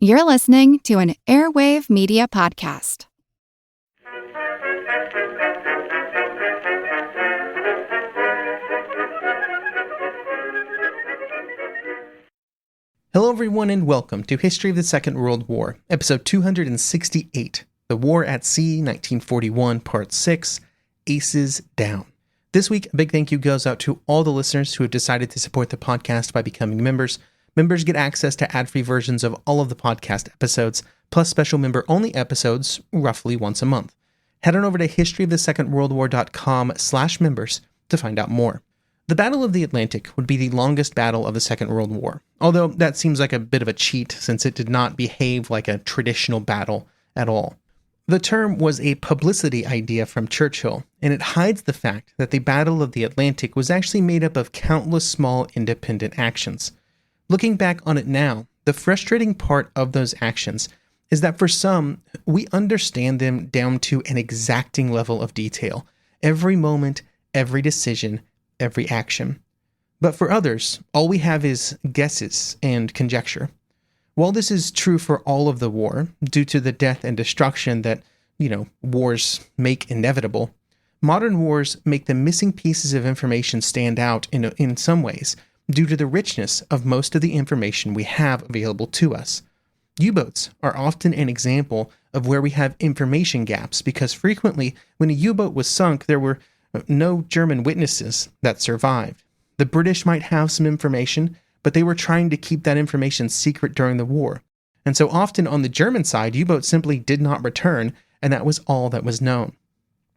You're listening to an Airwave Media Podcast. Hello everyone and welcome to History of the Second World War, episode 268, The War at Sea, 1941, Part 6, Aces Down. This week, a big thank you goes out to all the listeners who have decided to support the podcast by becoming members. Members get access to ad-free versions of all of the podcast episodes, plus special member-only episodes roughly once a month. Head on over to historyofthesecondworldwar.com/members to find out more. The Battle of the Atlantic would be the longest battle of the Second World War, although that seems like a bit of a cheat since it did not behave like a traditional battle at all. The term was a publicity idea from Churchill, and it hides the fact that the Battle of the Atlantic was actually made up of countless small independent actions. Looking back on it now, the frustrating part of those actions is that for some, we understand them down to an exacting level of detail. Every moment, every decision, every action. But for others, all we have is guesses and conjecture. While this is true for all of the war, due to the death and destruction that, wars make inevitable, modern wars make the missing pieces of information stand out in some ways, due to the richness of most of the information we have available to us. U-boats are often an example of where we have information gaps because frequently when a U-boat was sunk, there were no German witnesses that survived. The British might have some information, but they were trying to keep that information secret during the war. And so often on the German side, U-boats simply did not return, and that was all that was known.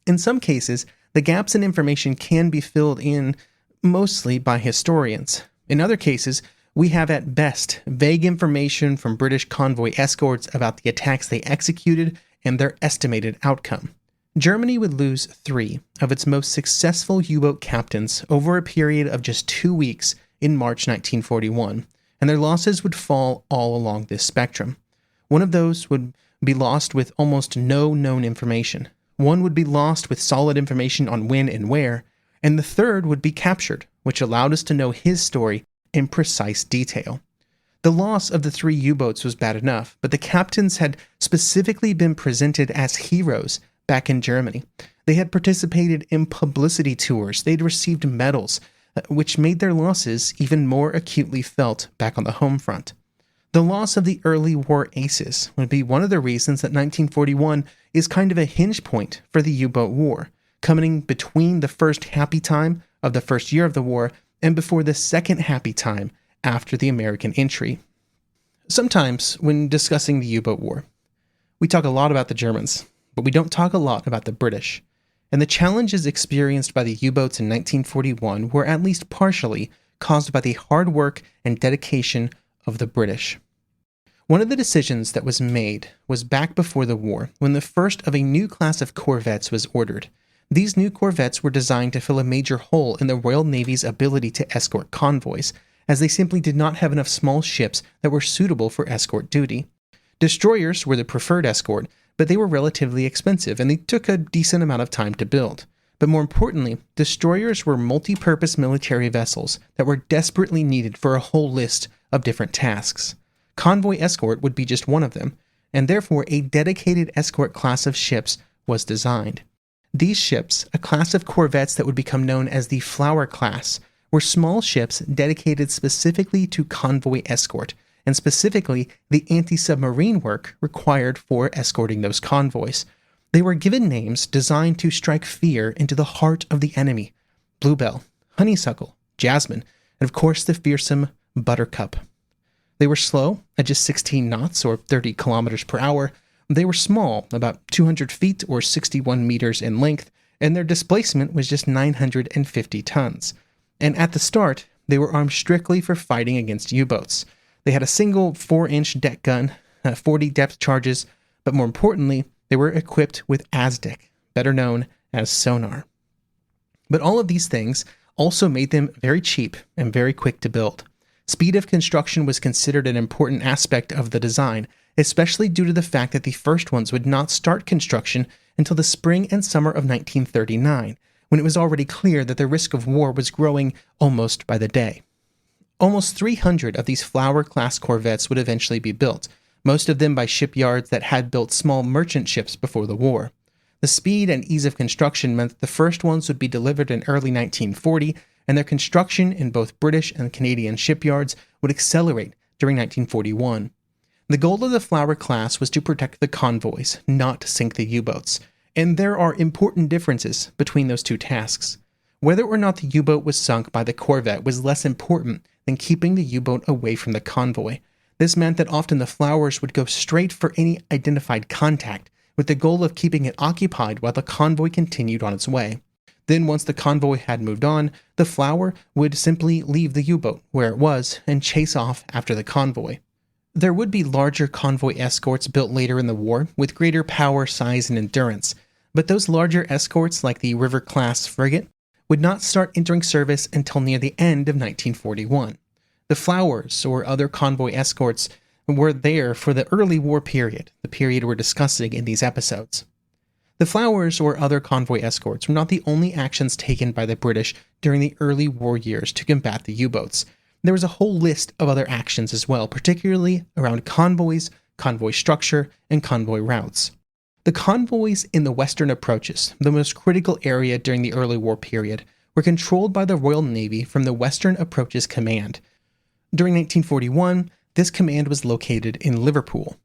In some cases, the gaps in information can be filled in mostly by historians. In other cases, we have at best vague information from British convoy escorts about the attacks they executed and their estimated outcome. Germany would lose 3 of its most successful U-boat captains over a period of just 2 weeks in March 1941, and their losses would fall all along this spectrum. One of those would be lost with almost no known information. One would be lost with solid information on when and where, and the third would be captured, which allowed us to know his story in precise detail. The loss of the 3 U-boats was bad enough, but the captains had specifically been presented as heroes back in Germany. They had participated in publicity tours, they'd received medals, which made their losses even more acutely felt back on the home front. The loss of the early war aces would be one of the reasons that 1941 is kind of a hinge point for the U-boat war, coming between the first happy time of the first year of the war and before the second happy time after the American entry. Sometimes, when discussing the U-boat war, we talk a lot about the Germans, but we don't talk a lot about the British. And the challenges experienced by the U-boats in 1941 were at least partially caused by the hard work and dedication of the British. One of the decisions that was made was back before the war, when the first of a new class of corvettes was ordered. These new corvettes were designed to fill a major hole in the Royal Navy's ability to escort convoys, as they simply did not have enough small ships that were suitable for escort duty. Destroyers were the preferred escort, but they were relatively expensive and they took a decent amount of time to build. But more importantly, destroyers were multi-purpose military vessels that were desperately needed for a whole list of different tasks. Convoy escort would be just one of them, and therefore a dedicated escort class of ships was designed. These ships, a class of corvettes that would become known as the Flower class, were small ships dedicated specifically to convoy escort, and specifically the anti-submarine work required for escorting those convoys. They were given names designed to strike fear into the heart of the enemy: Bluebell, Honeysuckle, Jasmine, and of course the fearsome Buttercup. They were slow, at just 16 knots or 30 kilometers per hour. They were small, about 200 feet or 61 meters in length, and their displacement was just 950 tons. And at the start, they were armed strictly for fighting against U-boats. They had a single 4-inch deck gun, 40 depth charges, but more importantly, they were equipped with ASDIC, better known as sonar. But all of these things also made them very cheap and very quick to build. Speed of construction was considered an important aspect of the design, especially due to the fact that the first ones would not start construction until the spring and summer of 1939, when it was already clear that the risk of war was growing almost by the day. Almost 300 of these Flower-class corvettes would eventually be built, most of them by shipyards that had built small merchant ships before the war. The speed and ease of construction meant that the first ones would be delivered in early 1940, and their construction in both British and Canadian shipyards would accelerate during 1941. The goal of the Flower class was to protect the convoys, not sink the U-boats, and there are important differences between those two tasks. Whether or not the U-boat was sunk by the corvette was less important than keeping the U-boat away from the convoy. This meant that often the Flowers would go straight for any identified contact, with the goal of keeping it occupied while the convoy continued on its way. Then once the convoy had moved on, the Flower would simply leave the U-boat where it was and chase off after the convoy. There would be larger convoy escorts built later in the war with greater power, size, and endurance, but those larger escorts like the River-class frigate would not start entering service until near the end of 1941. The Flowers, or other convoy escorts, were there for the early war period, the period we're discussing in these episodes. The Flowers, or other convoy escorts, were not the only actions taken by the British during the early war years to combat the U-boats. There was a whole list of other actions as well, particularly around convoys, convoy structure, and convoy routes. The convoys in the western approaches, the most critical area during the early war period, were controlled by the Royal Navy from the Western Approaches Command. During 1941, this command was located in Liverpool.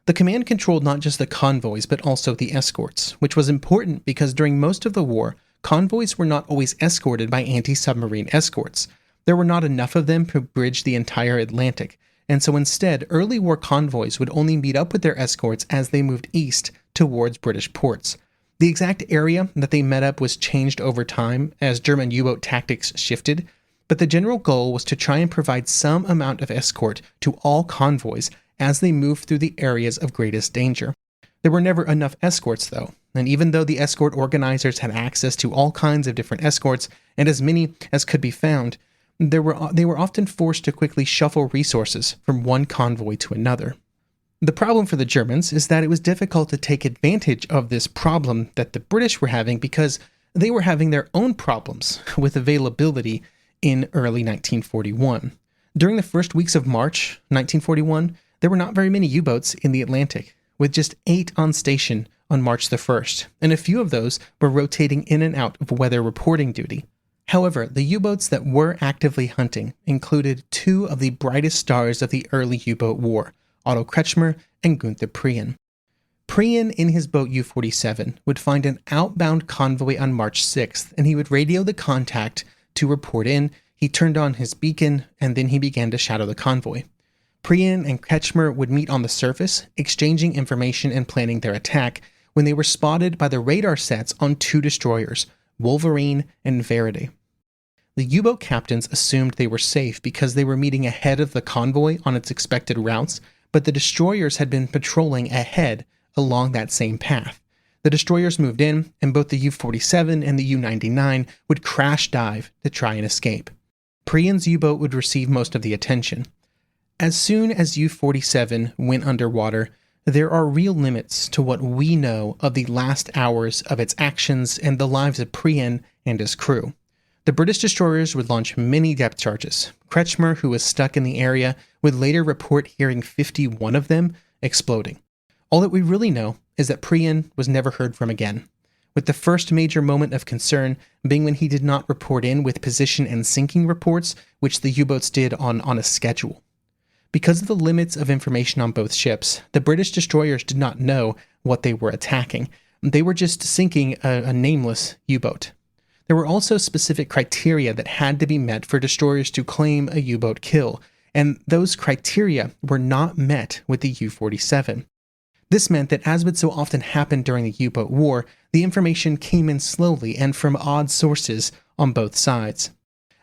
The command controlled not just the convoys, but also the escorts, which was important because during most of the war, convoys were not always escorted by anti-submarine escorts. There were not enough of them to bridge the entire Atlantic, and so instead, early war convoys would only meet up with their escorts as they moved east towards British ports. The exact area that they met up was changed over time as German U-boat tactics shifted, but the general goal was to try and provide some amount of escort to all convoys as they moved through the areas of greatest danger. There were never enough escorts, though, and even though the escort organizers had access to all kinds of different escorts, and as many as could be found, they were often forced to quickly shuffle resources from one convoy to another. The problem for the Germans is that it was difficult to take advantage of this problem that the British were having because they were having their own problems with availability in early 1941. During the first weeks of March 1941, there were not very many U-boats in the Atlantic, with just 8 on station on March the 1st, and a few of those were rotating in and out of weather reporting duty. However, the U-boats that were actively hunting included 2 of the brightest stars of the early U-boat war, Otto Kretschmer and Günther Prien. Prien, in his boat U-47, would find an outbound convoy on March 6th, and he would radio the contact to report in. He turned on his beacon, and then he began to shadow the convoy. Prien and Kretschmer would meet on the surface, exchanging information and planning their attack, when they were spotted by the radar sets on 2 destroyers, Wolverine and Verity. The U-boat captains assumed they were safe because they were meeting ahead of the convoy on its expected routes, but the destroyers had been patrolling ahead along that same path. The destroyers moved in, and both the U-47 and the U-99 would crash dive to try and escape. Prien's U-boat would receive most of the attention. As soon as U-47 went underwater, there are real limits to what we know of the last hours of its actions and the lives of Prien and his crew. The British destroyers would launch many depth charges. Kretschmer, who was stuck in the area, would later report hearing 51 of them exploding. All that we really know is that Prien was never heard from again, with the first major moment of concern being when he did not report in with position and sinking reports, which the U-boats did on a schedule. Because of the limits of information on both ships, the British destroyers did not know what they were attacking. They were just sinking a nameless U-boat. There were also specific criteria that had to be met for destroyers to claim a U-boat kill, and those criteria were not met with the U-47. This meant that, as would so often happen during the U-boat war, the information came in slowly and from odd sources on both sides.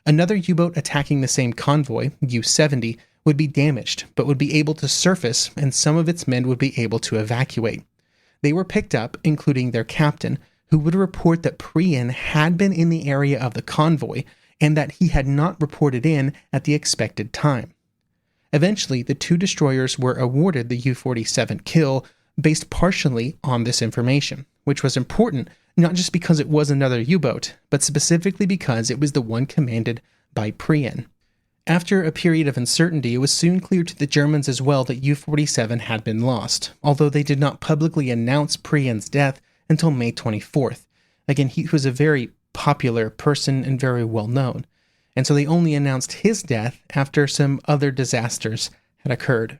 Another U-boat attacking the same convoy, U-70, would be damaged, but would be able to surface, and some of its men would be able to evacuate. They were picked up, including their captain, who would report that Prien had been in the area of the convoy, and that he had not reported in at the expected time. Eventually, the 2 destroyers were awarded the U-47 kill based partially on this information, which was important not just because it was another U-boat, but specifically because it was the one commanded by Prien. After a period of uncertainty, it was soon clear to the Germans as well that U-47 had been lost, although they did not publicly announce Prien's death until May 24th. Again, he was a very popular person and very well known, and so they only announced his death after some other disasters had occurred.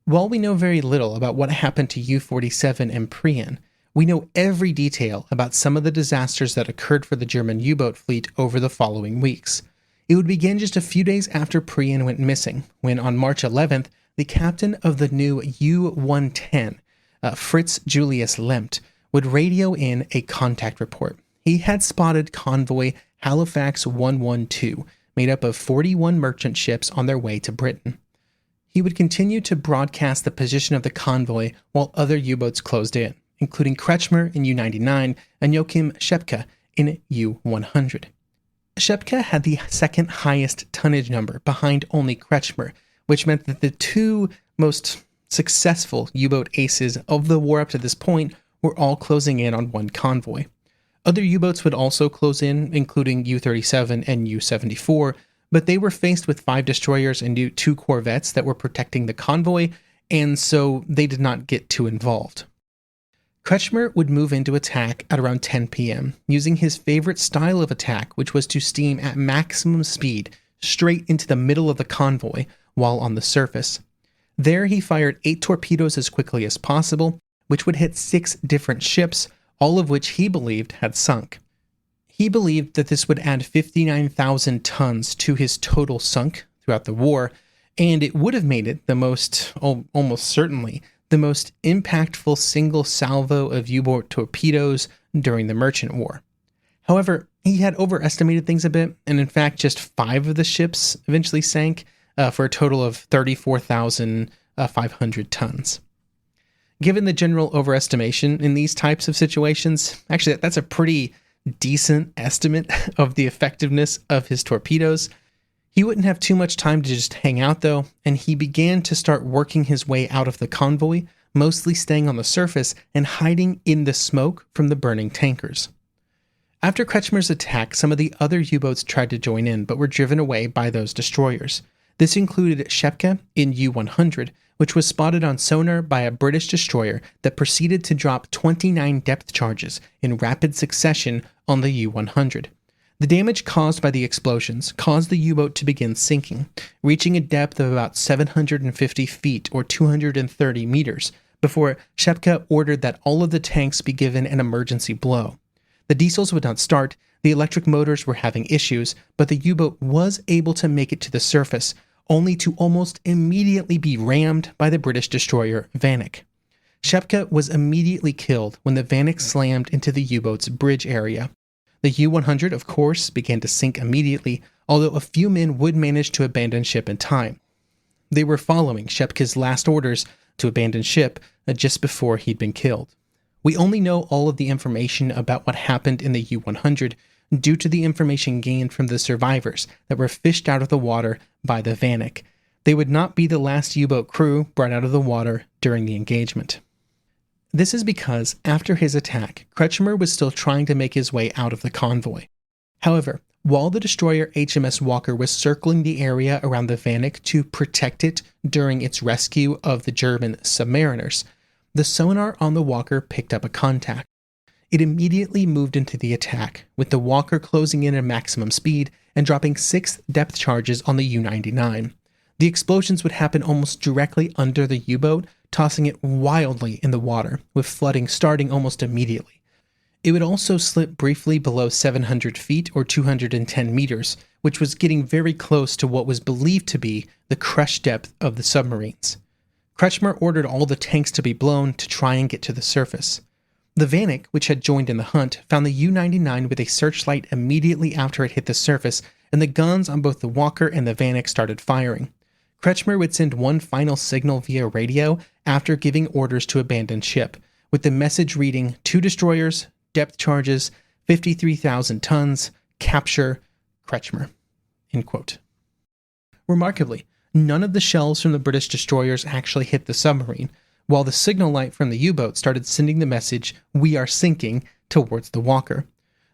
While we know very little about what happened to U-47 and Prien, we know every detail about some of the disasters that occurred for the German U-boat fleet over the following weeks. It would begin just a few days after Prien went missing, when on March 11th, the captain of the new U-110, Fritz Julius Lempt, would radio in a contact report. He had spotted convoy Halifax 112, made up of 41 merchant ships on their way to Britain. He would continue to broadcast the position of the convoy while other U-boats closed in, including Kretschmer in U-99 and Joachim Schepke in U-100. Schepke had the second highest tonnage number behind only Kretschmer, which meant that the two most successful U-boat aces of the war up to this point were all closing in on one convoy. Other U-boats would also close in, including U-37 and U-74, but they were faced with 5 destroyers and 2 corvettes that were protecting the convoy, and so they did not get too involved. Kretschmer would move into attack at around 10 p.m., using his favorite style of attack, which was to steam at maximum speed straight into the middle of the convoy while on the surface. There he fired 8 torpedoes as quickly as possible, which would hit 6 different ships, all of which he believed had sunk. He believed that this would add 59,000 tons to his total sunk throughout the war, and it would have made it almost certainly, the most impactful single salvo of U-boat torpedoes during the Merchant War. However, he had overestimated things a bit, and in fact just 5 of the ships eventually sank for a total of 34,500 tons. Given the general overestimation in these types of situations, actually that's a pretty decent estimate of the effectiveness of his torpedoes. He wouldn't have too much time to just hang out though, and he began to start working his way out of the convoy, mostly staying on the surface and hiding in the smoke from the burning tankers. After Kretschmer's attack, some of the other U-boats tried to join in, but were driven away by those destroyers. This included Schepke in U-100, which was spotted on sonar by a British destroyer that proceeded to drop 29 depth charges in rapid succession on the U-100. The damage caused by the explosions caused the U-boat to begin sinking, reaching a depth of about 750 feet or 230 meters, before Schepke ordered that all of the tanks be given an emergency blow. The diesels would not start, the electric motors were having issues, but the U-boat was able to make it to the surface, only to almost immediately be rammed by the British destroyer Vanek. Schepke was immediately killed when the Vanek slammed into the U-boat's bridge area. The U-100, of course, began to sink immediately, although a few men would manage to abandon ship in time. They were following Schepke's last orders to abandon ship just before he'd been killed. We only know all of the information about what happened in the U-100 due to the information gained from the survivors that were fished out of the water by the Vanek. They would not be the last U-boat crew brought out of the water during the engagement. This is because, after his attack, Kretschmer was still trying to make his way out of the convoy. However, while the destroyer HMS Walker was circling the area around the Vanek to protect it during its rescue of the German submariners, the sonar on the Walker picked up a contact. It immediately moved into the attack, with the Walker closing in at maximum speed and dropping 6 depth charges on the U-99. The explosions would happen almost directly under the U-boat, tossing it wildly in the water, with flooding starting almost immediately. It would also slip briefly below 700 feet or 210 meters, which was getting very close to what was believed to be the crush depth of the submarines. Kretschmer ordered all the tanks to be blown to try and get to the surface. The Vanek, which had joined in the hunt, found the U-99 with a searchlight immediately after it hit the surface, and the guns on both the Walker and the Vanek started firing. Kretschmer would send one final signal via radio after giving orders to abandon ship, with the message reading 2 destroyers, depth charges, 53,000 tons, capture, Kretschmer. End quote. Remarkably, none of the shells from the British destroyers actually hit the submarine, while the signal light from the U-boat started sending the message, "We are sinking," towards the Walker.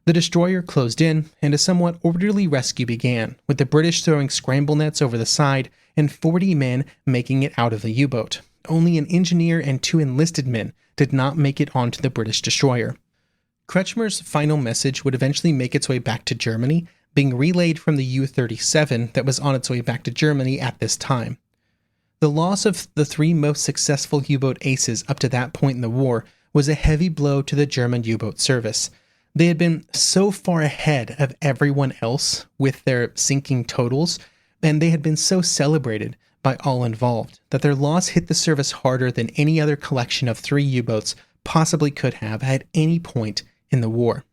The destroyer closed in, and a somewhat orderly rescue began, with the British throwing scramble nets over the side and 40 men making it out of the U-boat. Only an engineer and 2 enlisted men did not make it onto the British destroyer. Kretschmer's final message would eventually make its way back to Germany, being relayed from the U-37 that was on its way back to Germany at this time. The loss of the 3 most successful U-boat aces up to that point in the war was a heavy blow to the German U-boat service. They had been so far ahead of everyone else with their sinking totals, and they had been so celebrated by all involved, that their loss hit the service harder than any other collection of 3 U-boats possibly could have at any point in the war.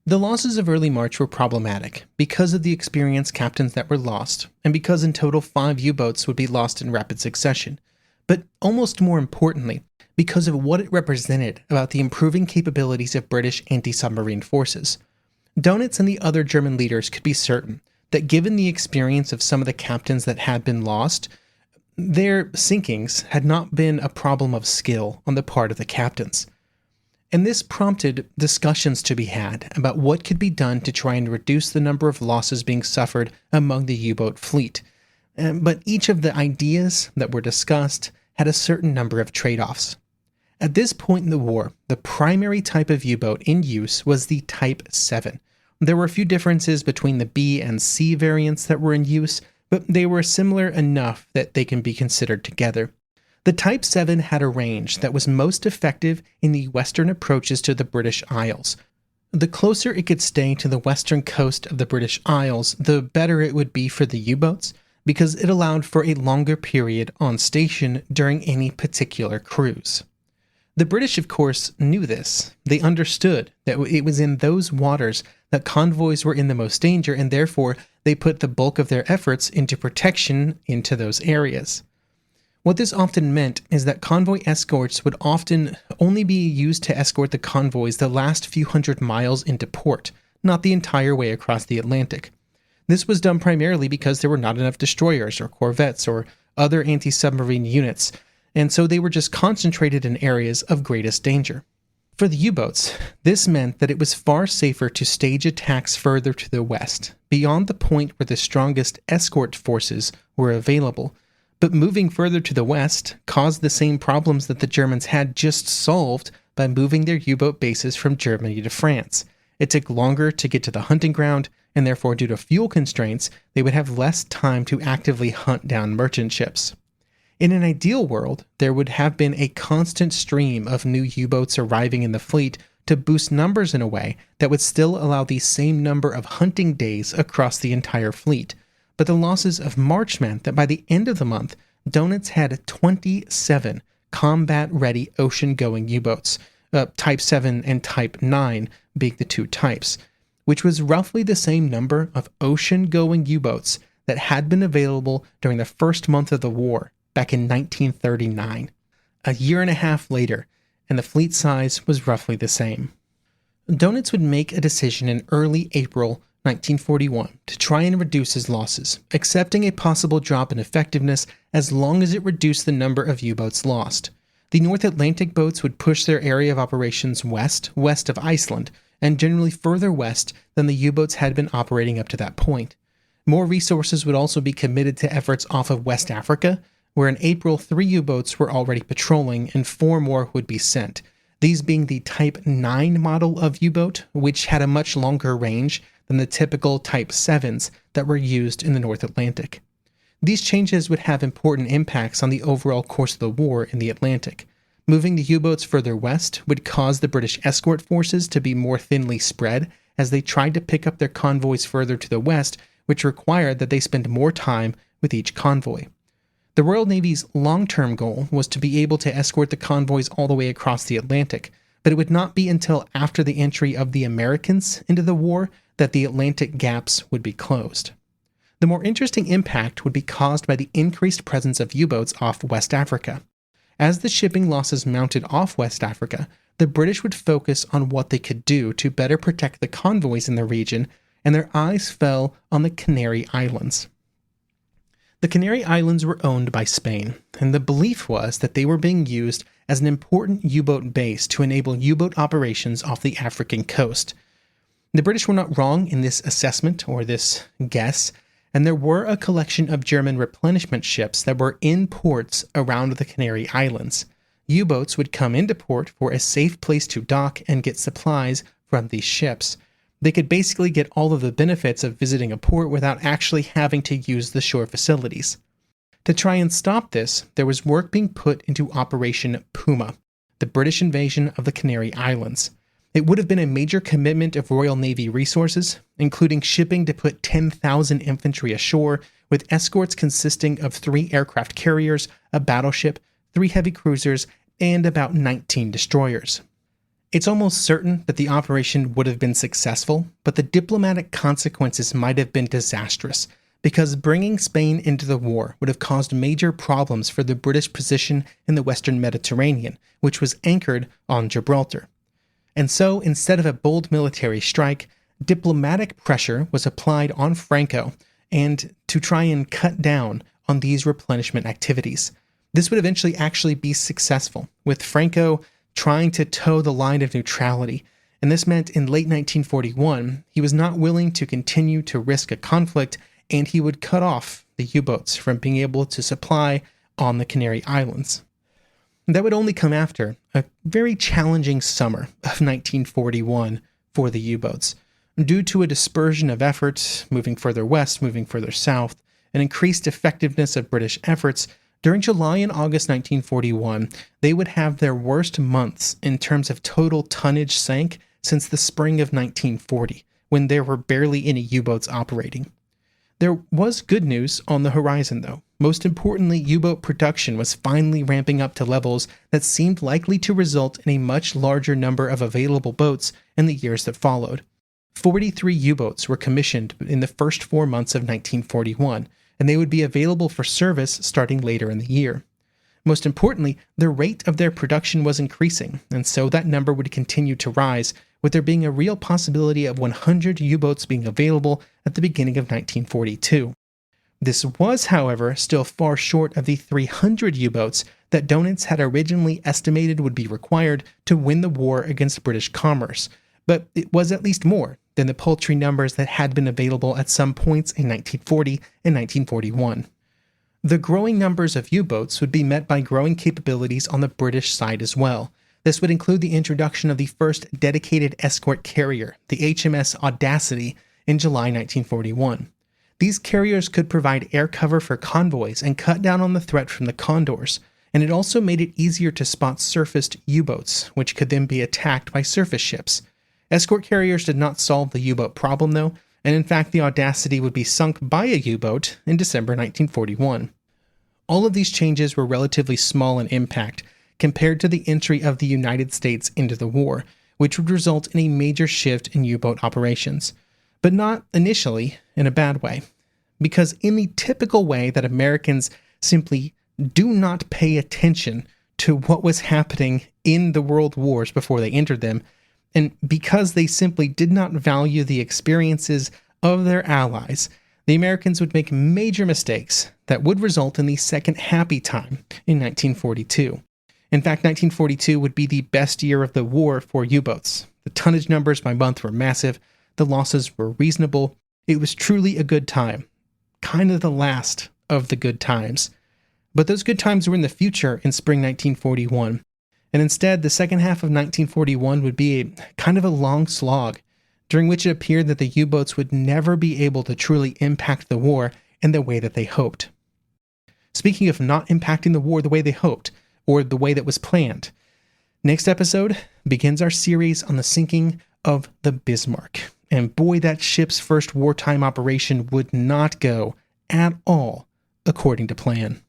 The losses of early March were problematic because of the experienced captains that were lost, and because in total 5 U-boats would be lost in rapid succession, but almost more importantly, because of what it represented about the improving capabilities of British anti-submarine forces. Dönitz and the other German leaders could be certain that given the experience of some of the captains that had been lost, their sinkings had not been a problem of skill on the part of the captains. And this prompted discussions to be had about what could be done to try and reduce the number of losses being suffered among the U-boat fleet. But each of the ideas that were discussed had a certain number of trade-offs. At this point in the war, the primary type of U-boat in use was the Type 7. There were a few differences between the B and C variants that were in use, but they were similar enough that they can be considered together. The Type 7 had a range that was most effective in the western approaches to the British Isles. The closer it could stay to the western coast of the British Isles, the better it would be for the U-boats, because it allowed for a longer period on station during any particular cruise. The British, of course, knew this. They understood that it was in those waters that convoys were in the most danger, and therefore they put the bulk of their efforts into protection into those areas. What this often meant is that convoy escorts would often only be used to escort the convoys the last few hundred miles into port, not the entire way across the Atlantic. This was done primarily because there were not enough destroyers or corvettes or other anti-submarine units, and so they were just concentrated in areas of greatest danger. For the U-boats, this meant that it was far safer to stage attacks further to the west, beyond the point where the strongest escort forces were available. But moving further to the west caused the same problems that the Germans had just solved by moving their U-boat bases from Germany to France. It took longer to get to the hunting ground, and therefore due to fuel constraints, they would have less time to actively hunt down merchant ships. In an ideal world, there would have been a constant stream of new U-boats arriving in the fleet to boost numbers in a way that would still allow the same number of hunting days across the entire fleet. But the losses of March meant that by the end of the month, Dönitz had 27 combat-ready ocean-going U-boats, Type 7 and Type 9 being the 2 types, which was roughly the same number of ocean-going U-boats that had been available during the first month of the war back in 1939. A year and a half later, and the fleet size was roughly the same. Dönitz would make a decision in early April 1941 to try and reduce his losses, accepting a possible drop in effectiveness as long as it reduced the number of U-boats lost. The North Atlantic boats would push their area of operations west of Iceland, and generally further west than the U-boats had been operating up to that point. More resources would also be committed to efforts off of West Africa, where in April 3 U-boats were already patrolling and 4 more would be sent, these being the Type 9 model of U-boat, which had a much longer range than the typical Type 7s that were used in the North Atlantic. These changes would have important impacts on the overall course of the war in the Atlantic. Moving the U-boats further west would cause the British escort forces to be more thinly spread as they tried to pick up their convoys further to the west, which required that they spend more time with each convoy. The Royal Navy's long-term goal was to be able to escort the convoys all the way across the Atlantic, but it would not be until after the entry of the Americans into the war that the Atlantic gaps would be closed. The more interesting impact would be caused by the increased presence of U-boats off West Africa. As the shipping losses mounted off West Africa, the British would focus on what they could do to better protect the convoys in the region, and their eyes fell on the Canary Islands. The Canary Islands were owned by Spain, and the belief was that they were being used as an important U-boat base to enable U-boat operations off the African coast. The British were not wrong in this assessment or this guess, and there were a collection of German replenishment ships that were in ports around the Canary Islands. U-boats would come into port for a safe place to dock and get supplies from these ships. They could basically get all of the benefits of visiting a port without actually having to use the shore facilities. To try and stop this, there was work being put into Operation Puma, the British invasion of the Canary Islands. It would have been a major commitment of Royal Navy resources, including shipping to put 10,000 infantry ashore, with escorts consisting of 3 aircraft carriers, a battleship, 3 heavy cruisers, and about 19 destroyers. It's almost certain that the operation would have been successful, but the diplomatic consequences might have been disastrous, because bringing Spain into the war would have caused major problems for the British position in the Western Mediterranean, which was anchored on Gibraltar. And so, instead of a bold military strike, diplomatic pressure was applied on Franco and to try and cut down on these replenishment activities. This would eventually actually be successful, with Franco trying to toe the line of neutrality, and this meant in late 1941 he was not willing to continue to risk a conflict, and he would cut off the U-boats from being able to supply on the Canary Islands. That would only come after a very challenging summer of 1941 for the U-boats. Due to a dispersion of efforts, moving further west, moving further south, and increased effectiveness of British efforts, during July and August 1941, they would have their worst months in terms of total tonnage sank since the spring of 1940, when there were barely any U-boats operating. There was good news on the horizon, though. Most importantly, U-boat production was finally ramping up to levels that seemed likely to result in a much larger number of available boats in the years that followed. 43 U-boats were commissioned in the first 4 months of 1941, and they would be available for service starting later in the year. Most importantly, the rate of their production was increasing, and so that number would continue to rise, with there being a real possibility of 100 U-boats being available at the beginning of 1942. This was, however, still far short of the 300 U-boats that Dönitz had originally estimated would be required to win the war against British commerce, but it was at least more than the paltry numbers that had been available at some points in 1940 and 1941. The growing numbers of U-boats would be met by growing capabilities on the British side as well. This would include the introduction of the first dedicated escort carrier, the HMS Audacity, in July 1941. These carriers could provide air cover for convoys and cut down on the threat from the Condors, and it also made it easier to spot surfaced U-boats, which could then be attacked by surface ships. Escort carriers did not solve the U-boat problem, though, and in fact the Audacity would be sunk by a U-boat in December 1941. All of these changes were relatively small in impact compared to the entry of the United States into the war, which would result in a major shift in U-boat operations. But not initially in a bad way, because in the typical way that Americans simply do not pay attention to what was happening in the world wars before they entered them, and because they simply did not value the experiences of their allies, the Americans would make major mistakes that would result in the second happy time in 1942. In fact, 1942 would be the best year of the war for U-boats. The tonnage numbers by month were massive, the losses were reasonable, it was truly a good time. Kind of the last of the good times. But those good times were in the future in spring 1941. And instead, the second half of 1941 would be a kind of a long slog, during which it appeared that the U-boats would never be able to truly impact the war in the way that they hoped. Speaking of not impacting the war the way they hoped, or the way that was planned, next episode begins our series on the sinking of the Bismarck. And boy, that ship's first wartime operation would not go at all according to plan.